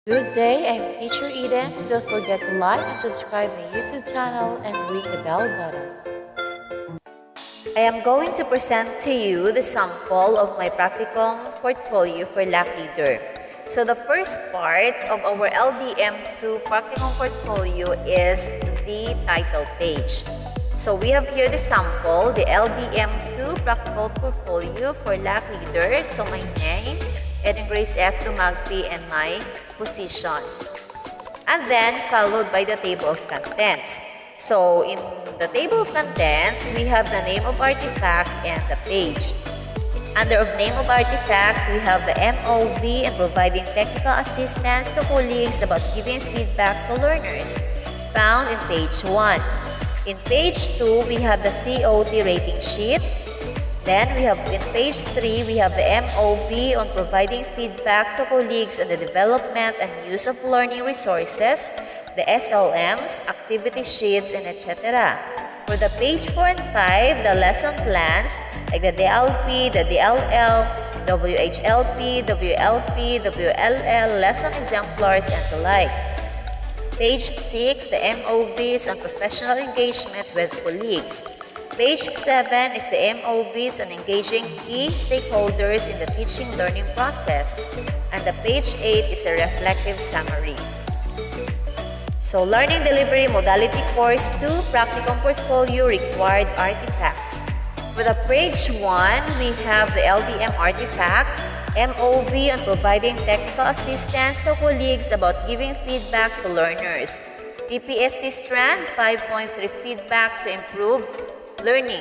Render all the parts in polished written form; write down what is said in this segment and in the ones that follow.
Good day, I'm Teacher Eden. Don't forget to like and subscribe my YouTube channel and ring the bell button. I am going to present to you the sample of my practicum portfolio for LAC Leader. So the first part of our LDM2 practicum portfolio is the title page. So we have here the sample, the LDM2 practical portfolio for LAC Leader. So my name, Eden Grace F. Dumagpi, and my position. And then followed by the table of contents. So in the table of contents, we have the name of artifact and the page. Under name of artifact, we have the MOV and providing technical assistance to colleagues about giving feedback to learners, found in page 1. In page 2, we have the COT rating sheet. Then we have in page 3, we have the MOV on providing feedback to colleagues on the development and use of learning resources, the SLMs, activity sheets, and etc. For the page 4 and 5, the lesson plans like the DLP, the DLL, WHLP, WLP, WLL, lesson exemplars, and the likes. Page 6, the MOVs on professional engagement with colleagues. Page 7 is the MOVs on engaging key stakeholders in the teaching learning process. And the page 8 is a reflective summary. So, Learning Delivery Modality Course 2, Practicum Portfolio Required Artifacts. For the page 1, we have the LDM artifact, MOV on providing technical assistance to colleagues about giving feedback to learners. PPST strand, 5.3 feedback to improve learning.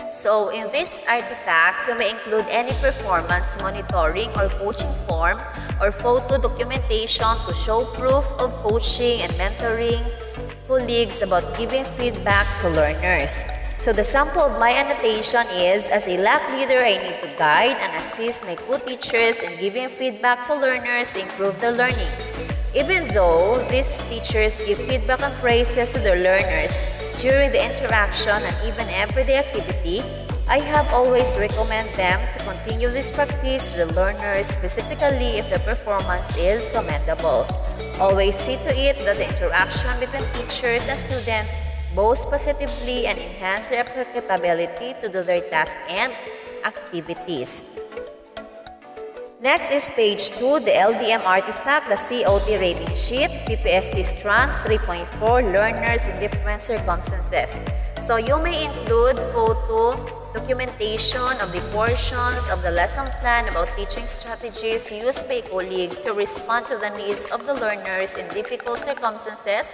So in this artifact, you may include any performance monitoring or coaching form or photo documentation to show proof of coaching and mentoring colleagues about giving feedback to learners. So the sample of my annotation is, as a LAC leader, I need to guide and assist my co-teachers in giving feedback to learners to improve their learning. Even though these teachers give feedback and praises to their learners during the interaction and even everyday activity, I have always recommended them to continue this practice with the learners, specifically if the performance is commendable. Always see to it that the interaction between teachers and students both positively and enhance their capability to do their tasks and activities. Next is page 2, the LDM artifact, the COT rating sheet, PPST strand 3.4, learners in different circumstances. So you may include photo documentation of the portions of the lesson plan about teaching strategies used by a colleague to respond to the needs of the learners in difficult circumstances,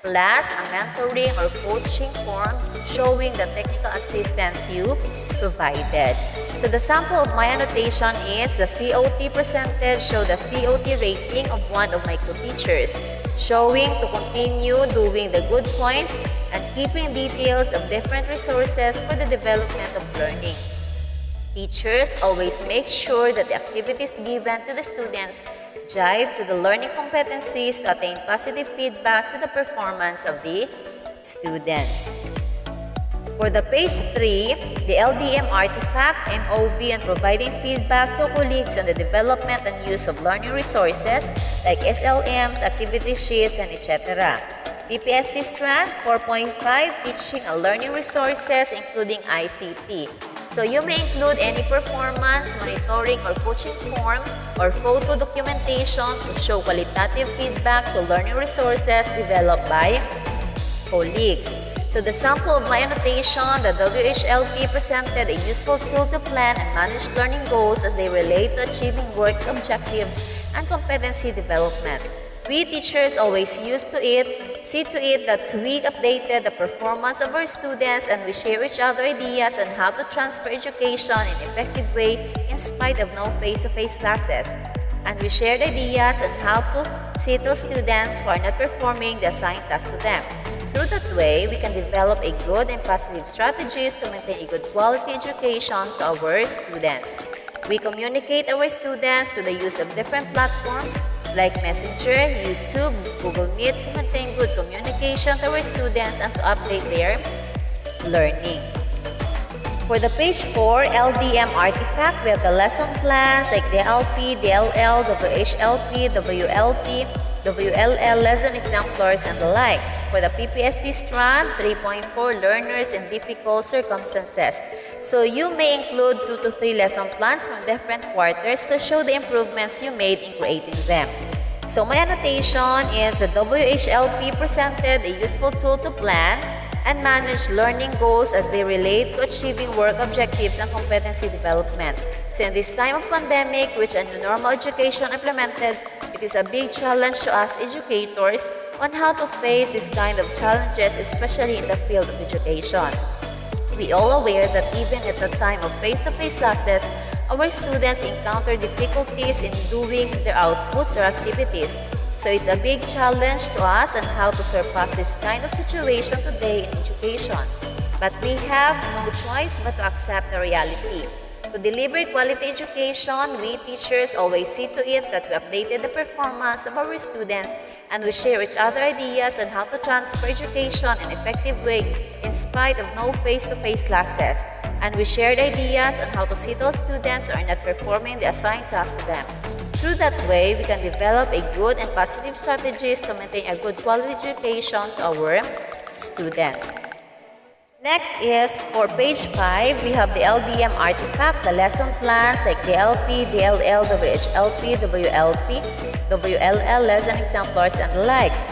plus a mentoring or coaching form showing the technical assistance you provided. So the sample of my annotation is the COT percentage show the COT rating of one of my co-teachers, showing to continue doing the good points and keeping details of different resources for the development of learning. Teachers always make sure that the activities given to the students jive to the learning competencies to attain positive feedback to the performance of the students. For the page 3, the LDM artifact, MOV, and providing feedback to colleagues on the development and use of learning resources like SLMs, activity sheets, and etc. PPST strand, 4.5, teaching and learning resources including ICT. So you may include any performance, monitoring, or coaching form or photo documentation to show qualitative feedback to learning resources developed by colleagues. So the sample of my annotation, the WHLP presented a useful tool to plan and manage learning goals as they relate to achieving work objectives and competency development. We teachers always see to it that we updated the performance of our students and we share each other ideas on how to transfer education in an effective way in spite of no face-to-face classes. And we shared ideas on how to settle students who are not performing the assigned task to them. Through that way, we can develop a good and positive strategies to maintain a good quality education to our students. We communicate our students through the use of different platforms like Messenger, YouTube, Google Meet to maintain good communication to our students and to update their learning. For the page 4 LDM artifact, we have the lesson plans like DLP, DLL, WHLP, WLP, WLL, lesson exemplars, and the likes. For the PPST strand, 3.4 learners in difficult circumstances. So you may include 2 to 3 lesson plans from different quarters to show the improvements you made in creating them. So my annotation is the WHLP presented a useful tool to plan and manage learning goals as they relate to achieving work objectives and competency development. So in this time of pandemic, which a new normal education implemented, it is a big challenge to us educators on how to face this kind of challenges, especially in the field of education. We all aware that even at the time of face-to-face classes, our students encounter difficulties in doing their outputs or activities. So it's a big challenge to us on how to surpass this kind of situation today in education. But we have no choice but to accept the reality. To deliver quality education, we teachers always see to it that we updated the performance of our students and we share each other ideas on how to transfer education in an effective way in spite of no face-to-face classes. And we shared ideas on how to see those students who are not performing the assigned task to them. Through that way, we can develop a good and positive strategies to maintain a good quality education to our students. Next is for page 5, we have the LDM artifact, the lesson plans like DLP, DLL, WHLP, WLP, WLL, lesson exemplars, and the likes.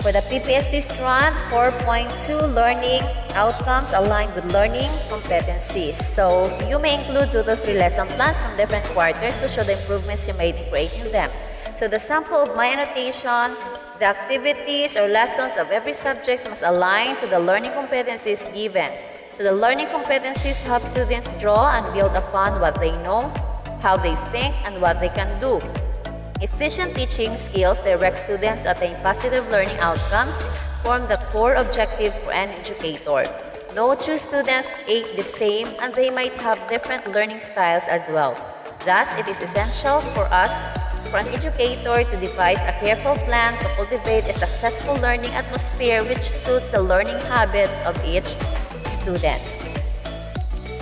For the PPST strand, 4.2 learning outcomes aligned with learning competencies. So you may include 2 to 3 lesson plans from different quarters to show the improvements you made in creating them. So the sample of my annotation, the activities or lessons of every subject must align to the learning competencies given. So the learning competencies help students draw and build upon what they know, how they think, and what they can do. Efficient teaching skills direct students to attain positive learning outcomes, form the core objectives for an educator. No two students ate the same and they might have different learning styles as well. Thus, it is essential for an educator to devise a careful plan to cultivate a successful learning atmosphere which suits the learning habits of each student.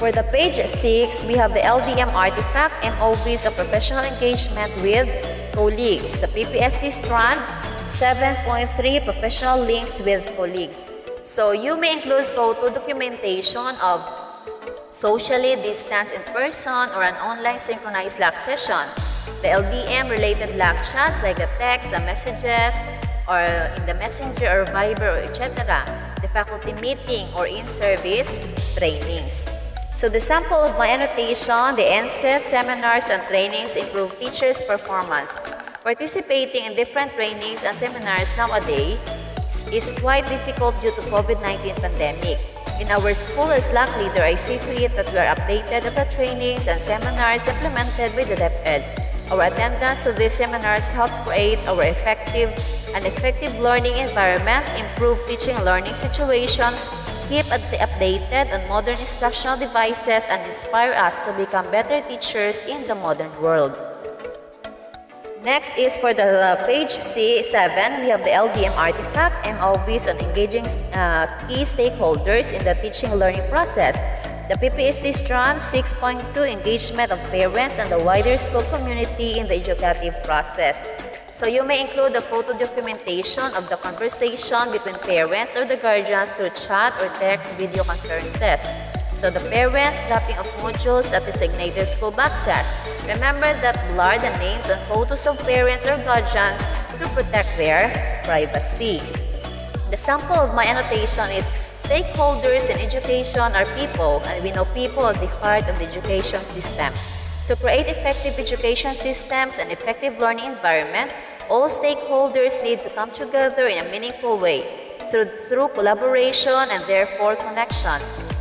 For the page 6, we have the LDM artifact, MOVs of professional engagement with colleagues. The PPST strand, 7.3 professional links with colleagues. So you may include photo documentation of socially distanced in person or an online synchronized Slack sessions. The LDM related lectures like the text, the messages, or in the messenger or Viber or etc. The faculty meeting or in-service trainings. So the sample of my annotation, the NCET seminars and trainings improve teachers' performance. Participating in different trainings and seminars nowadays is quite difficult due to COVID-19 pandemic. In our school as Slack leader, I see to it that we are updated at the trainings and seminars implemented by the DepEd. Our attendance to these seminars helps create our effective learning environment, improve teaching and learning situations, keep updated on modern instructional devices, and inspire us to become better teachers in the modern world. Next is for the page C7, we have the LDM artifact, MOVs on engaging key stakeholders in the teaching and learning process. The PPST strand, 6.2 engagement of parents and the wider school community in the educative process. So you may include the photo documentation of the conversation between parents or the guardians through chat or text video conferences. So the parents dropping off modules at designated school boxes. Remember that blur the names and photos of parents or guardians to protect their privacy. The sample of my annotation is stakeholders in education are people, and we know people are the heart of the education system. To create effective education systems and effective learning environment, all stakeholders need to come together in a meaningful way through collaboration and therefore connection.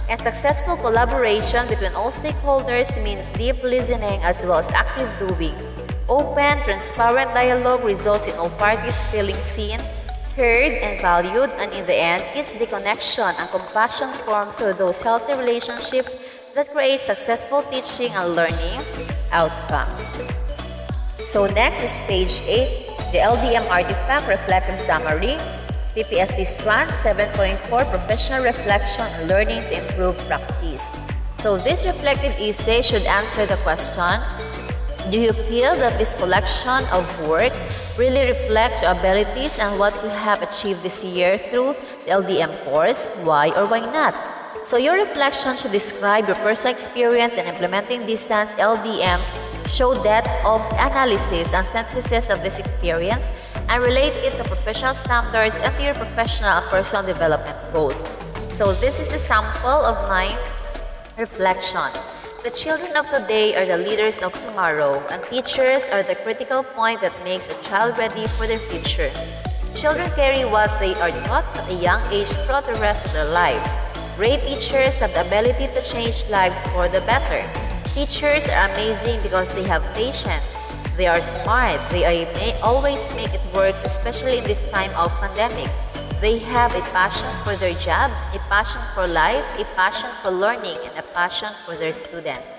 And successful collaboration between all stakeholders means deep listening as well as active doing. Open, transparent dialogue results in all parties feeling seen, heard, and valued, and in the end, it's the connection and compassion formed through those healthy relationships that create successful teaching and learning outcomes. So next is page 8, the LDM artifact reflective summary. PPST strand 7.4 professional reflection and learning to improve practice. So this reflective essay should answer the question, do you feel that this collection of work really reflects your abilities and what you have achieved this year through the LDM course? Why or why not? So your reflection should describe your personal experience in implementing distance LDMs, show depth of analysis and synthesis of this experience, and relate it to professional standards and to your professional and personal development goals. So this is a sample of my reflection. The children of today are the leaders of tomorrow, and teachers are the critical point that makes a child ready for their future. Children carry what they are taught at a young age throughout the rest of their lives. Great teachers have the ability to change lives for the better. Teachers are amazing because they have patience. They are smart. May always make it work, especially in this time of pandemic. They have a passion for their job, a passion for life, a passion for learning, and a passion for their students.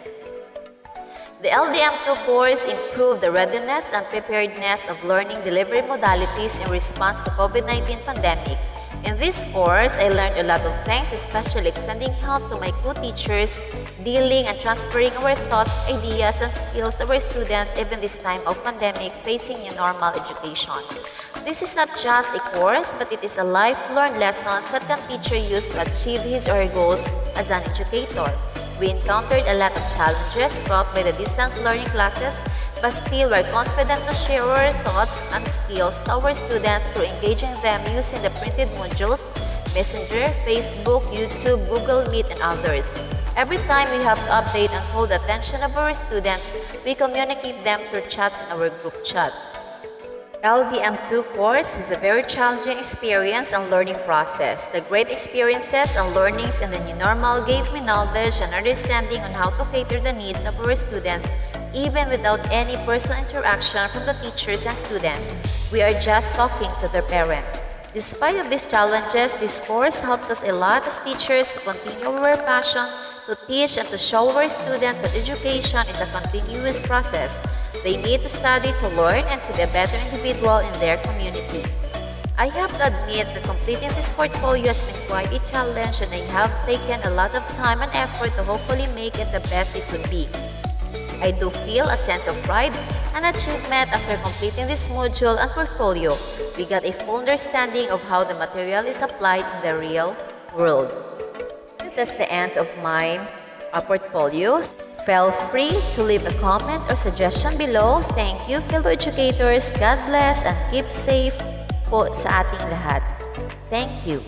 The LDM2 course improved the readiness and preparedness of learning delivery modalities in response to COVID-19 pandemic. In this course, I learned a lot of things, especially extending help to my co-teachers, dealing and transferring our thoughts, ideas, and skills to our students even this time of pandemic facing new normal education. This is not just a course, but it is a life-learned lessons that can teacher use to achieve his or her goals as an educator. We encountered a lot of challenges brought by the distance learning classes, but still we're confident to share our thoughts and skills to our students through engaging them using the printed modules, Messenger, Facebook, YouTube, Google Meet, and others. Every time we have to update and hold the attention of our students, we communicate them through chats in our group chat. LDM2 course is a very challenging experience and learning process. The great experiences and learnings in the new normal gave me knowledge and understanding on how to cater the needs of our students even without any personal interaction from the teachers and students. We are just talking to their parents. Despite of these challenges, this course helps us a lot as teachers to continue our passion, to teach and to show our students that education is a continuous process. They need to study to learn and to be a better individual in their community. I have to admit that completing this portfolio has been quite a challenge, and I have taken a lot of time and effort to hopefully make it the best it could be. I do feel a sense of pride and achievement after completing this module and portfolio. We got a full understanding of how the material is applied in the real world. That's the end of my portfolios. Feel free to leave a comment or suggestion below. Thank you, fellow educators. God bless and keep safe po sa ating lahat. Thank you.